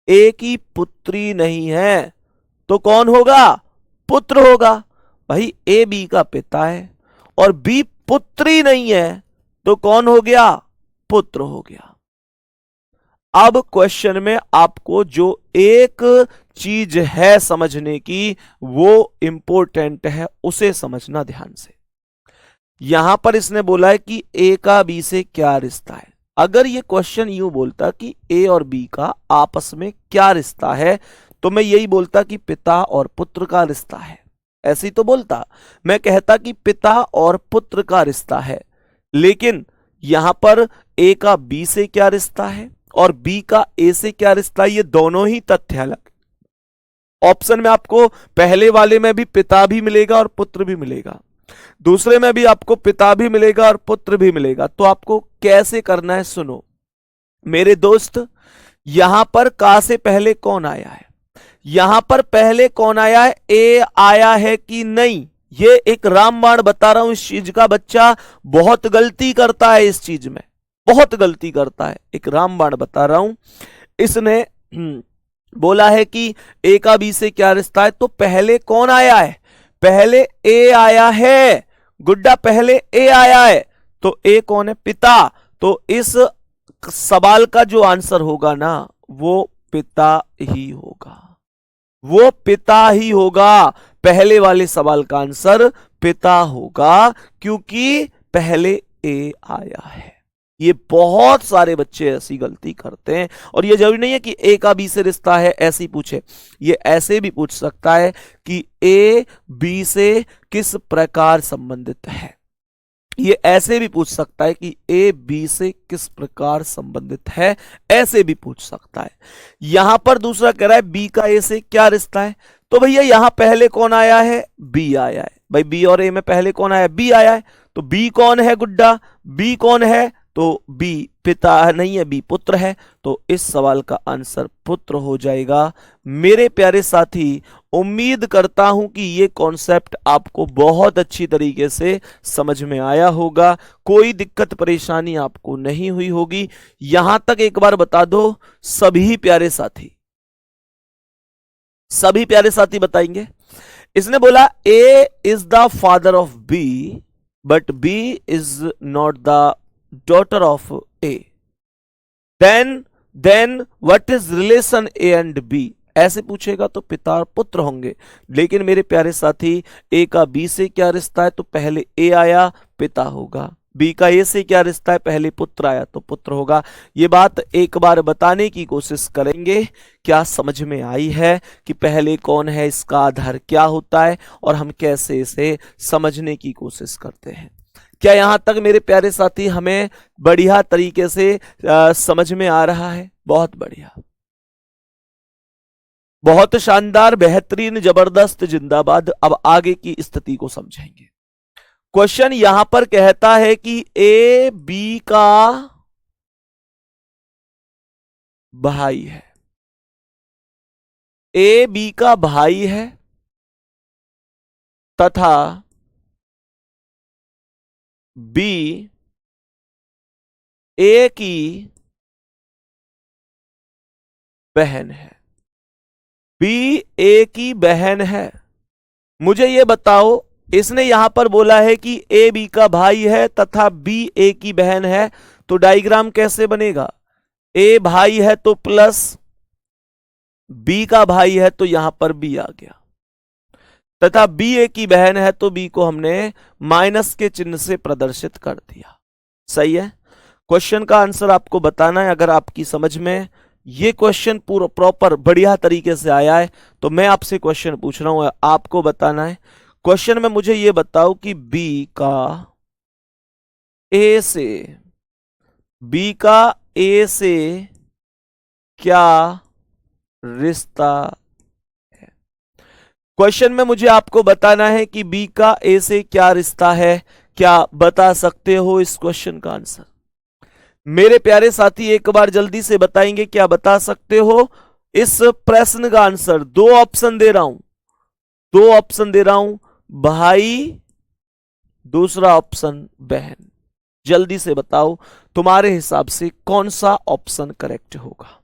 ए की पुत्री नहीं है तो कौन होगा? पुत्र होगा। भाई ए बी का पिता है और बी पुत्री नहीं है तो कौन हो गया? पुत्र हो गया। अब क्वेश्चन में आपको जो एक चीज है समझने की, वो इंपॉर्टेंट है, उसे समझना ध्यान से। यहां पर इसने बोला है कि ए का बी से क्या रिश्ता है। अगर ये क्वेश्चन यूं बोलता कि ए और बी का आपस में क्या रिश्ता है, तो मैं यही बोलता कि पिता और पुत्र का रिश्ता है। ऐसे ही तो बोलता, मैं कहता कि पिता और पुत्र का रिश्ता है। लेकिन यहां पर ए का बी से क्या रिश्ता है और बी का ए से क्या रिश्ता है, ये दोनों ही तथ्य अलग। ऑप्शन में आपको पहले वाले में भी पिता भी मिलेगा और पुत्र भी मिलेगा, दूसरे में भी आपको पिता भी मिलेगा और पुत्र भी मिलेगा। तो आपको कैसे करना है सुनो मेरे दोस्त। यहां पर का से पहले कौन आया है? यहां पर पहले कौन आया है? ए आया है कि नहीं? ये एक रामबाण बता रहा हूं। इस चीज का बच्चा बहुत गलती करता है, इस चीज में बहुत गलती करता है। एक रामबाण बता रहा हूं। इसने बोला है कि ए का बी से क्या रिश्ता है, तो पहले कौन आया है? पहले ए आया है गुड्डा, पहले ए आया है। तो ए कौन है? पिता। तो इस सवाल का जो आंसर होगा ना, वो पिता ही होगा, वो पिता ही होगा। पहले वाले सवाल का आंसर पिता होगा, क्योंकि पहले ए आया है। ये बहुत सारे बच्चे ऐसी गलती करते हैं। और ये जरूरी नहीं है कि ए का बी से रिश्ता है ऐसे ही पूछे, ये ऐसे भी पूछ सकता है कि ए बी से किस प्रकार संबंधित है। ये ऐसे भी पूछ सकता है कि ए बी से किस प्रकार संबंधित है, ऐसे भी पूछ सकता है। यहां पर दूसरा कह रहा है बी का ए से क्या रिश्ता है, तो भैया यहां पहले कौन आया है? बी आया है। भाई बी और ए में पहले कौन आया? बी आया है। तो बी कौन है गुड्डा? बी कौन है? तो बी पिता नहीं है, बी पुत्र है। तो इस सवाल का आंसर पुत्र हो जाएगा। मेरे प्यारे साथी, उम्मीद करता हूं कि ये कॉन्सेप्ट आपको बहुत अच्छी तरीके से समझ में आया होगा, कोई दिक्कत परेशानी आपको नहीं हुई होगी। यहां तक एक बार बता दो सभी प्यारे साथी, सभी प्यारे साथी बताएंगे। इसने बोला A is the father of B but B is not the daughter of A, then what is relation A and B? ऐसे पूछेगा तो पिता और पुत्र होंगे। लेकिन मेरे प्यारे साथी, ए का बी से क्या रिश्ता है, तो पहले ए आया, पिता होगा। बी का ए से क्या रिश्ता है, पहले पुत्र आया तो पुत्र होगा। ये बात एक बार बताने की कोशिश करेंगे। क्या समझ में आई है कि पहले कौन है, इसका आधार क्या होता है और हम कैसे इसे समझने की कोशिश करते हैं? क्या यहां तक मेरे प्यारे साथी हमें बढ़िया तरीके से समझ में आ रहा है? बहुत बढ़िया, बहुत शानदार, बेहतरीन, जबरदस्त, जिंदाबाद। अब आगे की स्थिति को समझेंगे। क्वेश्चन यहां पर कहता है कि ए बी का भाई है, ए बी का भाई है तथा बी ए की बहन है, बी ए की बहन है। मुझे ये बताओ, इसने यहां पर बोला है कि ए बी का भाई है तथा बी ए की बहन है, तो डायग्राम कैसे बनेगा? ए भाई है तो प्लस, बी का भाई है तो यहां पर बी आ गया, तथा बी ए की बहन है तो बी को हमने माइनस के चिन्ह से प्रदर्शित कर दिया। सही है। क्वेश्चन का आंसर आपको बताना है। अगर आपकी समझ में ये क्वेश्चन पूरा प्रॉपर बढ़िया तरीके से आया है तो मैं आपसे क्वेश्चन पूछ रहा हूं, आपको बताना है। क्वेश्चन में मुझे ये बताओ कि बी का ए से क्या रिश्ता है? क्वेश्चन में मुझे आपको बताना है कि बी का ए से क्या रिश्ता है। क्या बता सकते हो इस क्वेश्चन का आंसर? मेरे प्यारे साथी एक बार जल्दी से बताएंगे, क्या बता सकते हो इस प्रश्न का आंसर? दो ऑप्शन दे रहा हूं, भाई, दूसरा ऑप्शन बहन। जल्दी से बताओ तुम्हारे हिसाब से कौन सा ऑप्शन करेक्ट होगा?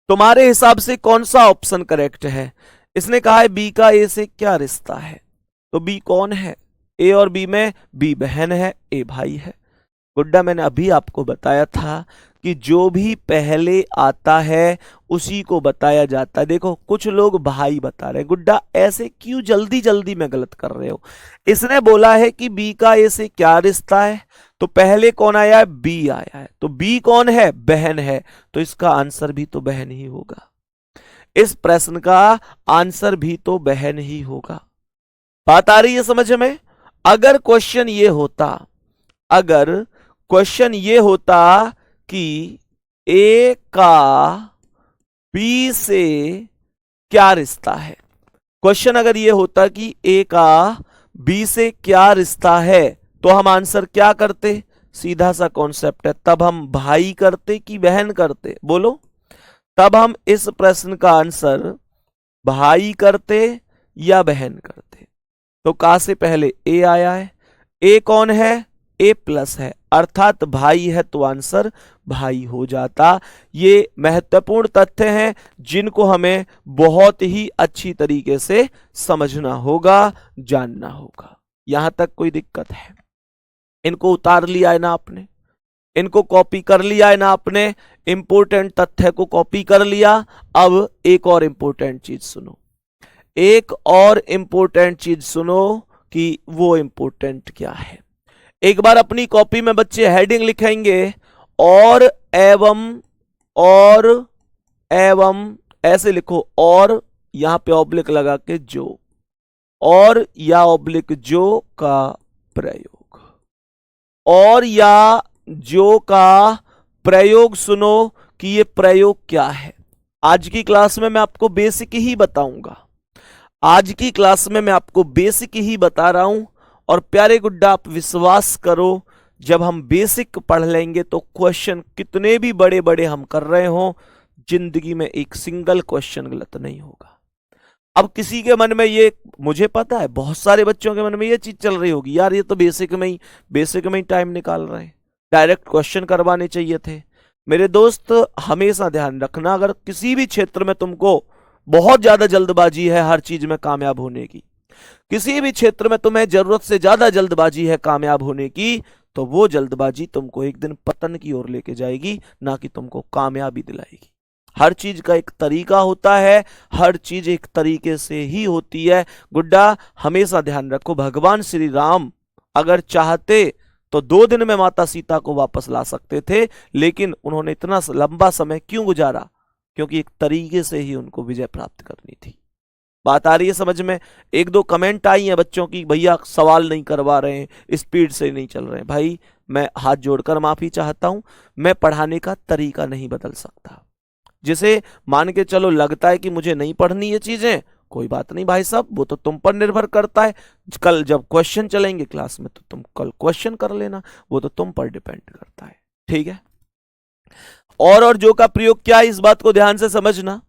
तुम्हारे हिसाब से कौन सा ऑप्शन करेक्ट है? इसने कहा है बी का ए से क्या रिश्ता है, तो बी कौन है? ए और बी में बी बहन है, ए भाई है। गुड्डा, मैंने अभी आपको बताया था कि जो भी पहले आता है उसी को बताया जाता है। देखो कुछ लोग भाई बता रहे हैं। गुड्डा ऐसे क्यों जल्दी जल्दी में गलत कर रहे हो? इसने बोला है कि बी का ए से क्या रिश्ता है, तो पहले कौन आया है? बी आया है, तो बी कौन है? बहन है, तो इसका आंसर भी तो बहन ही होगा। इस प्रश्न का आंसर भी तो बहन ही होगा। बात आ रही है समझ में? अगर क्वेश्चन ये होता कि ए का बी से क्या रिश्ता है, क्वेश्चन अगर ये होता कि ए का बी से क्या रिश्ता है, तो हम आंसर क्या करते? सीधा सा कॉन्सेप्ट है, तब हम भाई करते कि बहन करते? बोलो। तब हम इस प्रश्न का आंसर भाई करते या बहन करते? तो का से पहले ए आया है, ए कौन है? ए प्लस है, अर्थात भाई है, तो आंसर भाई हो जाता। ये महत्वपूर्ण तथ्य हैं जिनको हमें बहुत ही अच्छी तरीके से समझना होगा, जानना होगा। यहां तक कोई दिक्कत है? इनको उतार लिया है ना आपने? इनको कॉपी कर लिया है ना आपने? इंपोर्टेंट तथ्य को कॉपी कर लिया। अब एक और इंपोर्टेंट चीज सुनो, कि वो इंपोर्टेंट क्या है। एक बार अपनी कॉपी में बच्चे हेडिंग लिखेंगे, और एवं ऐसे लिखो, और यहां पे ऑब्लिक लगा के जो, और या ऑब्लिक जो का प्रयोग, और या जो का प्रयोग। सुनो कि ये प्रयोग क्या है। आज की क्लास में मैं आपको बेसिक ही बताऊंगा, बेसिक ही बता रहा हूं। और प्यारे गुड्डा, आप विश्वास करो, जब हम बेसिक पढ़ लेंगे तो क्वेश्चन कितने भी बड़े बड़े हम कर रहे हो, जिंदगी में एक सिंगल क्वेश्चन गलत नहीं होगा। अब किसी के मन में ये, मुझे पता है बहुत सारे बच्चों के मन में ये चीज चल रही होगी, यार ये तो बेसिक में ही टाइम निकाल रहे हैं, डायरेक्ट क्वेश्चन करवाने चाहिए थे। मेरे दोस्त, हमेशा ध्यान रखना, अगर किसी भी क्षेत्र में तुमको बहुत ज्यादा जल्दबाजी है हर चीज में कामयाब होने की, किसी भी क्षेत्र में तुम्हें जरूरत से ज्यादा जल्दबाजी है कामयाब होने की, तो वो जल्दबाजी तुमको एक दिन पतन की ओर लेके जाएगी, ना कि तुमको कामयाबी दिलाएगी। हर चीज का एक तरीका होता है, हर चीज एक तरीके से ही होती है। गुड्डा, हमेशा ध्यान रखो, भगवान श्री राम अगर चाहते तो 2 दिन में माता सीता को वापस ला सकते थे, लेकिन उन्होंने इतना लंबा समय क्यों गुजारा? क्योंकि एक तरीके से ही उनको विजय प्राप्त करनी थी। बात आ रही है समझ में? 1-2 कमेंट आई हैं बच्चों की, भैया सवाल नहीं करवा रहे हैं, स्पीड से नहीं चल रहे हैं। भाई, मैं हाथ जोड़कर माफी चाहता हूं, मैं पढ़ाने का तरीका नहीं बदल सकता। जिसे मान के चलो लगता है कि मुझे नहीं पढ़नी ये चीजें, कोई बात नहीं भाई साहब, वो तो तुम पर निर्भर करता है। कल जब क्वेश्चन चलेंगे क्लास में तो तुम कल क्वेश्चन कर लेना, वो तो तुम पर डिपेंड करता है। ठीक है? और जो का प्रयोग क्या है, इस बात को ध्यान से समझना।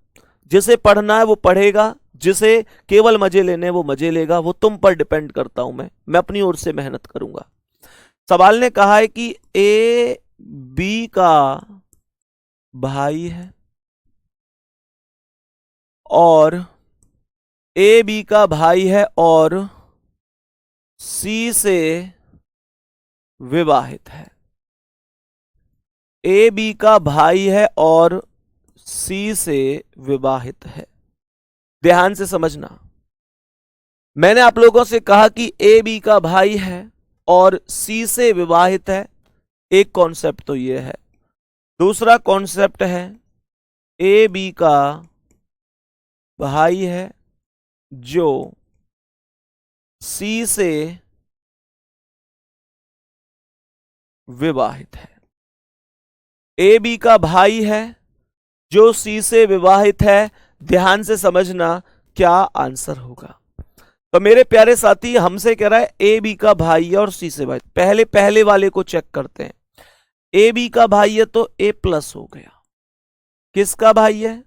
जिसे पढ़ना है वो पढ़ेगा, जिसे केवल मजे लेने वो मजे लेगा, वो तुम पर डिपेंड करता हूं। मैं अपनी ओर से मेहनत करूंगा। सवाल ने कहा है कि ए बी का भाई है, और ए बी का भाई है और सी से विवाहित है। ए बी का भाई है और सी से विवाहित है। ध्यान से समझना, मैंने आप लोगों से कहा कि ए बी का भाई है और सी से विवाहित है। एक कॉन्सेप्ट तो ये है। दूसरा कॉन्सेप्ट है ए बी का भाई है जो सी से विवाहित है। ए बी का भाई है जो सी से विवाहित है। ध्यान से समझना क्या आंसर होगा। तो मेरे प्यारे साथी, हमसे कह रहा है ए बी का भाई है और सी से विवाहित। पहले वाले को चेक करते हैं। ए बी का भाई है तो ए प्लस हो गया। किसका भाई है?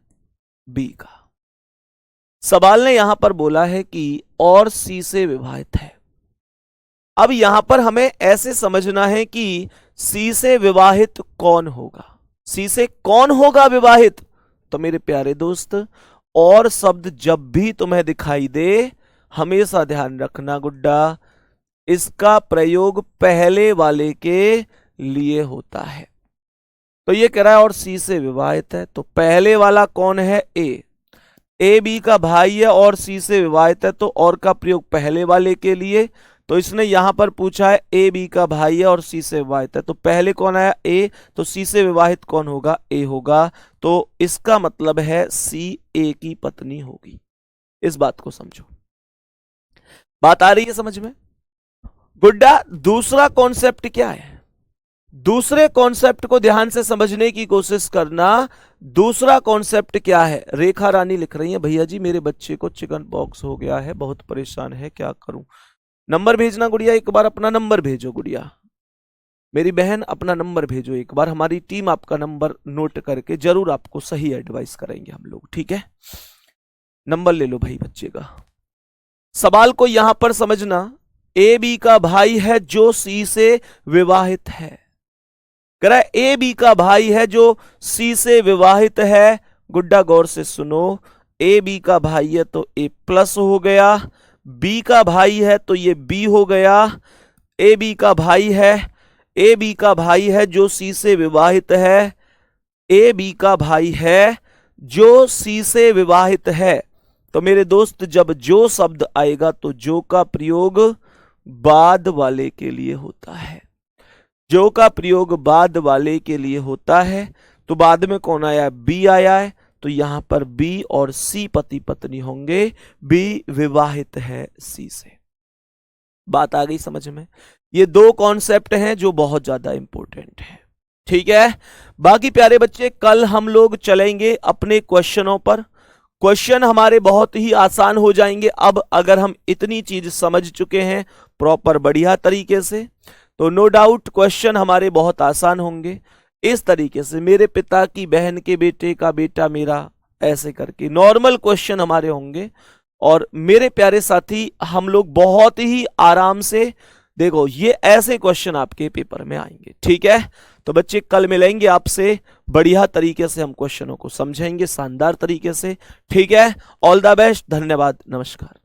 बी का। सवाल ने यहां पर बोला है कि और सी से विवाहित है। अब यहां पर हमें ऐसे समझना है कि सी से विवाहित कौन होगा। सी से कौन होगा विवाहित? तो मेरे प्यारे दोस्त, और शब्द जब भी तुम्हें दिखाई दे, हमेशा ध्यान रखना गुड्डा, इसका प्रयोग पहले वाले के लिए होता है। तो ये कह रहा है और सी से विवाहित है, तो पहले वाला कौन है? ए बी का भाई है और सी से विवाहित है, तो और का प्रयोग पहले वाले के लिए। तो इसने यहां पर पूछा है ए बी का भाई है और सी से विवाहित है, तो पहले कौन आया? ए, तो सी से विवाहित कौन होगा? ए होगा। तो इसका मतलब है सी ए की पत्नी होगी। इस बात को समझो। बात आ रही है समझ में? गुड्डा, दूसरा कॉन्सेप्ट क्या है? दूसरे कॉन्सेप्ट को ध्यान से समझने की कोशिश करना। दूसरा कॉन्सेप्ट क्या है? रेखा रानी लिख रही है, भैया जी मेरे बच्चे को चिकन पॉक्स हो गया है, बहुत परेशान है, क्या करूं? नंबर भेजना गुड़िया, एक बार अपना नंबर भेजो गुड़िया, मेरी बहन अपना नंबर भेजो एक बार। हमारी टीम आपका नंबर नोट करके जरूर आपको सही एडवाइस करेंगे हम लोग, ठीक है? नंबर ले लो भाई बच्चे का। सवाल को यहां पर समझना। ए बी का भाई है जो सी से विवाहित है। कह रहा है ए बी का भाई है जो सी से विवाहित है। गुड्डा गौर से सुनो, ए बी का भाई है तो ए प्लस हो गया, बी का भाई है तो ये बी हो गया। ए बी का भाई है, ए बी का भाई है जो सी से विवाहित है। ए बी का भाई है जो सी से विवाहित है। तो मेरे दोस्त, जब जो शब्द आएगा तो जो का प्रयोग बाद वाले के लिए होता है। जो का प्रयोग बाद वाले के लिए होता है। तो बाद में कौन आया? बी आया है, तो यहां पर बी और सी पति पत्नी होंगे। बी विवाहित है सी से। बात आ गई समझ में? ये दो कॉन्सेप्ट हैं जो बहुत ज्यादा इंपॉर्टेंट है, ठीक है? बाकी प्यारे बच्चे, कल हम लोग चलेंगे अपने क्वेश्चनों पर। क्वेश्चन हमारे बहुत ही आसान हो जाएंगे अब अगर हम इतनी चीज समझ चुके हैं प्रॉपर बढ़िया तरीके से, तो नो डाउट क्वेश्चन हमारे बहुत आसान होंगे। इस तरीके से मेरे पिता की बहन के बेटे का बेटा मेरा, ऐसे करके नॉर्मल क्वेश्चन हमारे होंगे। और मेरे प्यारे साथी, हम लोग बहुत ही आराम से, देखो ये ऐसे क्वेश्चन आपके पेपर में आएंगे, ठीक है? तो बच्चे कल मिलेंगे आपसे, बढ़िया तरीके से हम क्वेश्चनों को समझेंगे, शानदार तरीके से, ठीक है? ऑल द बेस्ट, धन्यवाद, नमस्कार।